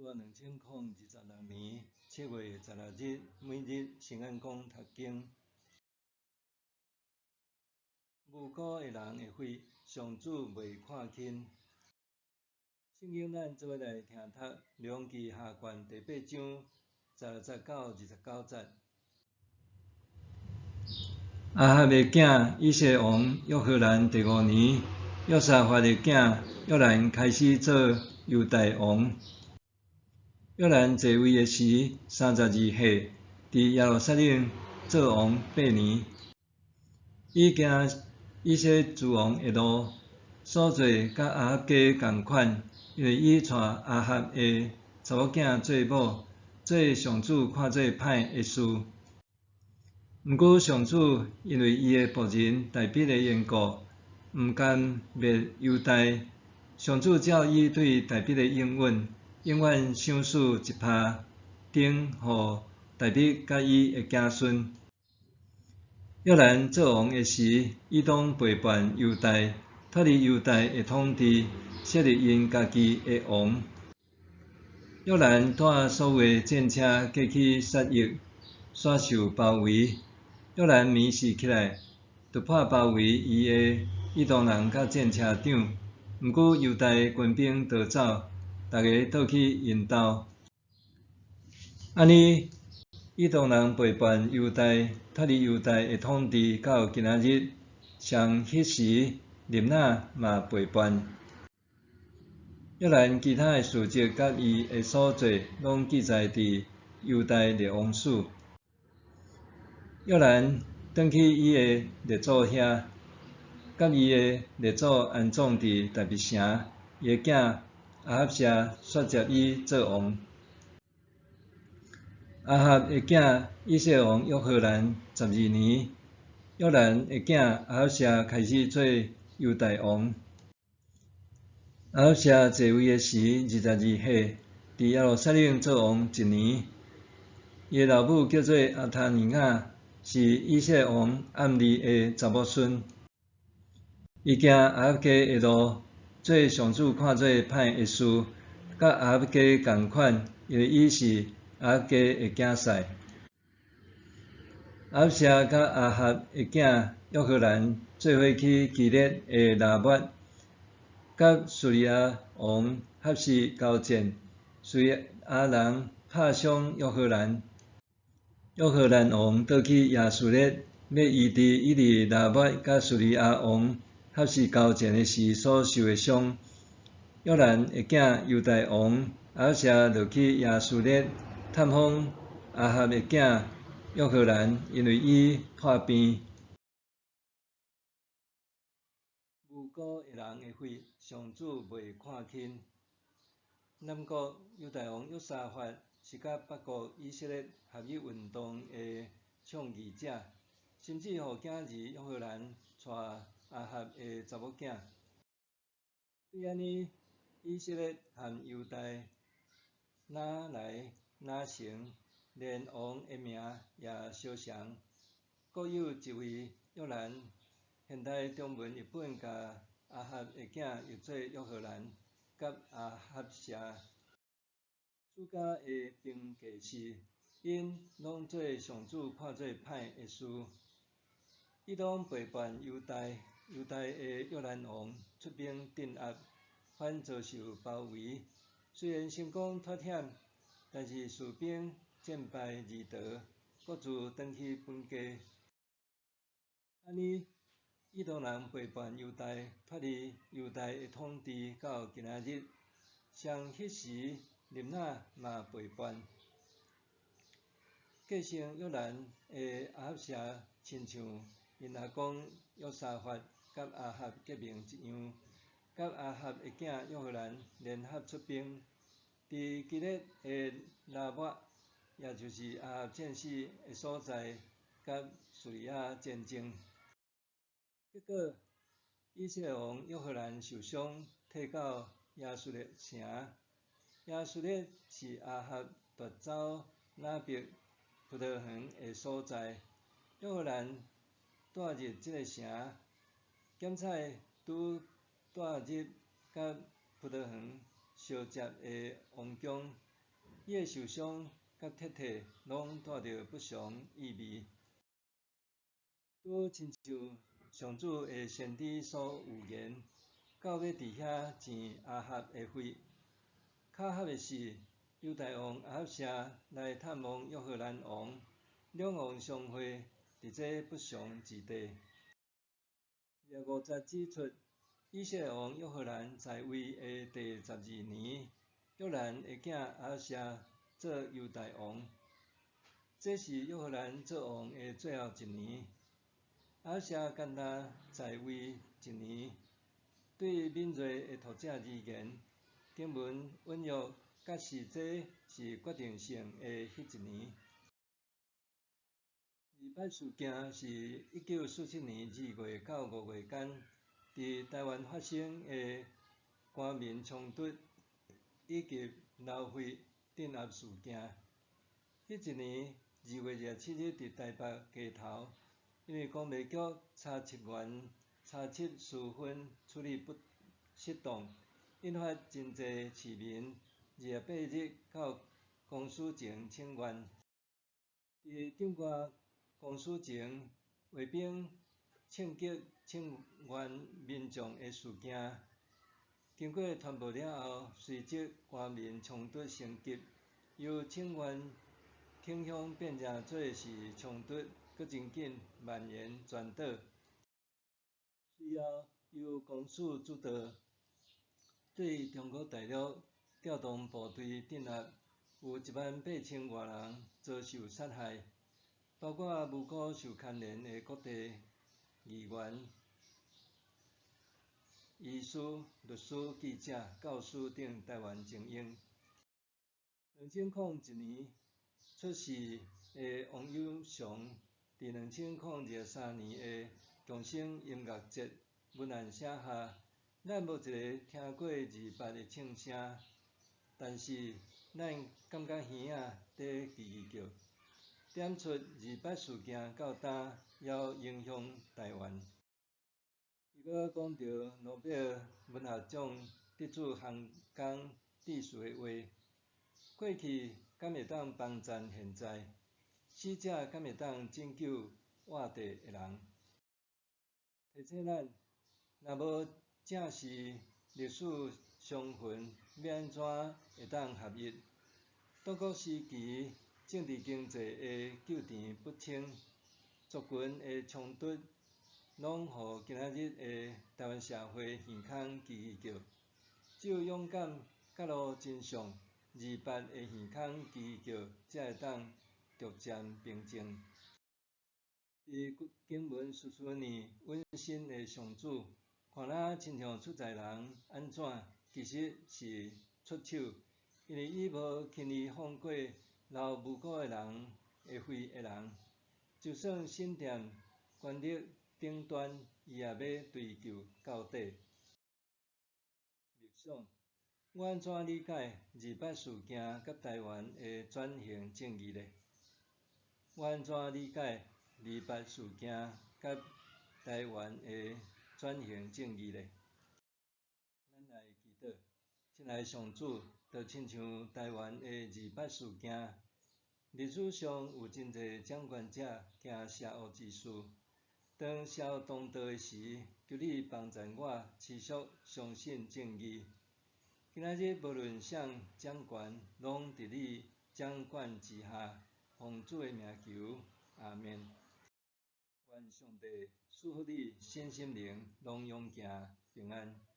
2026年7月16日，每日圣安宫读经。无辜的人会悔，上主未看轻。圣经咱做伙来听读《列王记下卷》第8章19-29节。亚哈的囝以色列王约荷兰第5年，约沙法的囝约兰开始做犹大王。约兰继位的时32岁，伫耶路撒冷做王8年。伊行以色列诸王的路，所做甲亚哈家同款，因为伊娶亚哈的查某囝做某，做上主看做歹的事。毋过上主因为伊的仆人大卫的缘故，毋甘灭犹大。上主照伊对大卫的应允，永远赏赐一拍顶予大卫甲伊的子孙。约兰做王的时，伊当背叛犹大，脱离犹大的统治，设立因家己的王。约兰带所有的战车过去杀戮，煞受包围。约兰眠视起来，突破包围伊的以东人甲战车长。毋过犹大的军兵逃走，大家倒去因兜。安尼，以东人背叛犹大，脱离犹大的统治到今仔日，像迄时lib那嘛背叛。约兰其他的事迹甲伊的所做，拢记载伫犹大列王史。约兰转去伊的列祖遐，甲伊的列祖安葬伫大卫城。伊的囝亚哈谢续接伊做王。亚哈的囝以色列王约荷兰12年，约兰的囝亚哈谢开始做犹大王。亚哈谢继位的时22岁，伫耶路撒冷做王1年。伊的老母叫做阿他尼亚，是以色列王暗利的查某孙。伊行亚哈家的路，做上主看做歹的事，甲亚哈家同款，因为伊是亚哈家的囝婿。亚哈谢甲亚哈的囝约荷兰做伙去基列的拉末，甲叙利亚王哈西交战。叙利亚人拍伤约荷兰。约荷兰王倒去亚述列，要医治伊伫拉末甲叙利亚王哈西交战的时所受的伤。约兰的囝犹大王亚哈谢落去亚述列探访亚哈的囝约荷兰，因为伊破病。无辜的人会悔，上主未看轻。南国犹大王约沙法是甲北国以色列合一运动的倡议者，甚至予囝儿约荷兰娶亚哈的查某囝。对安尼，以色列和犹大哪来哪成，连王的名也相像。各有一位约兰。现代中文译本甲亚哈的囝译做约荷兰，甲亚哈谢。主家的评价是，因拢做上主看做歹的事。伊当背叛犹大，犹大的约兰王出兵镇压，反遭受包围。虽然成功脱险，但是士兵战败而逃，各自返去本家。安尼，以东人背叛犹大，脱离犹大的统治到今仔日，像迄时lib那嘛背叛。继承约兰的亚哈谢，亲像因阿公约沙法甲亚哈革命一样，甲亚哈的囝约荷兰联合出兵，伫基列的拉末，也就是亚哈战死的所在，甲叙利亚战争。结果，以色列王约荷兰受伤，退到亚述列城。亚述列是亚哈夺走拿伯葡萄园的所在。约荷兰带入这个城，检采拄带入甲葡萄园相接的王宫，伊诶受伤甲铁体拢带着不祥意味，拄亲像上主诶先知所预言，到要伫遐钱亚哈诶血。巧合诶是，犹大王亚哈谢来探望约荷兰王，两王相会伫这不祥之地。2月50指出，以色列王约荷兰在位诶第12年，约兰诶囝亚哈谢做犹大王，这是约荷兰做王诶最后一年。亚哈谢干焦在位一年，对敏锐诶读者而言，经文引用甲是这是决定性诶迄一年。二八事件是1947年2月到5月间，伫台湾发生诶官民冲突以及流血镇压事件。迄一年2月27日伫台北街头，因为公卖局查缉员查缉私分处理不适当，引发真侪市民2月8日到公司前请愿。伫张家公司前，卫兵枪击请愿民众的事件，经过传播了后，随即官民冲突升级，由请愿倾向变成做是冲突，搁真紧蔓延全岛。随后由公司主导对中国大陆调动部队镇压，有18000外人遭受杀害。包括无辜受牵连的各地议员、医师、律师、记者、教师等台湾精英。2001年出世的王友祥，伫2023年的强声音乐节文案写下：咱无一个听过200的唱声，但是咱感觉耳仔在叽叽叫。点出2·8事件到今犹影响台湾。伊阁讲到诺贝尔文学奖得主韩江致辞的话：过去敢会当帮助现在，死者敢会当拯救活地的人？提醒咱，若无正视历史伤痕，要安怎会当合一？当国时期政治经济的纠缠不清，族群的冲突，拢互今仔日的台湾社会耳孔叽叽叫。只有勇敢揭露真相，2·8的耳孔叽叽叫，才会当逐渐平静。伫经文叙述呢，温馨的上主，看咱亲像出在人安怎，其实是出手，因为伊无轻易放过流无辜的人的血的人，就算圣殿权力顶端，伊也要追究到底。默想，我安怎理解2·8事件甲台湾的转型正义呢？我安怎理解2·8事件甲台湾的转型正义呢？咱来祈祷，亲爱的上主，就亲像台湾的2·8事件，历史上有真侪掌权者行邪恶之事。当社会动荡的时，求你帮助我持续相信正义。今仔日无论啥掌权，拢伫你掌管之下。奉主的名求，阿们。愿上帝赐福你身心灵拢永行平安。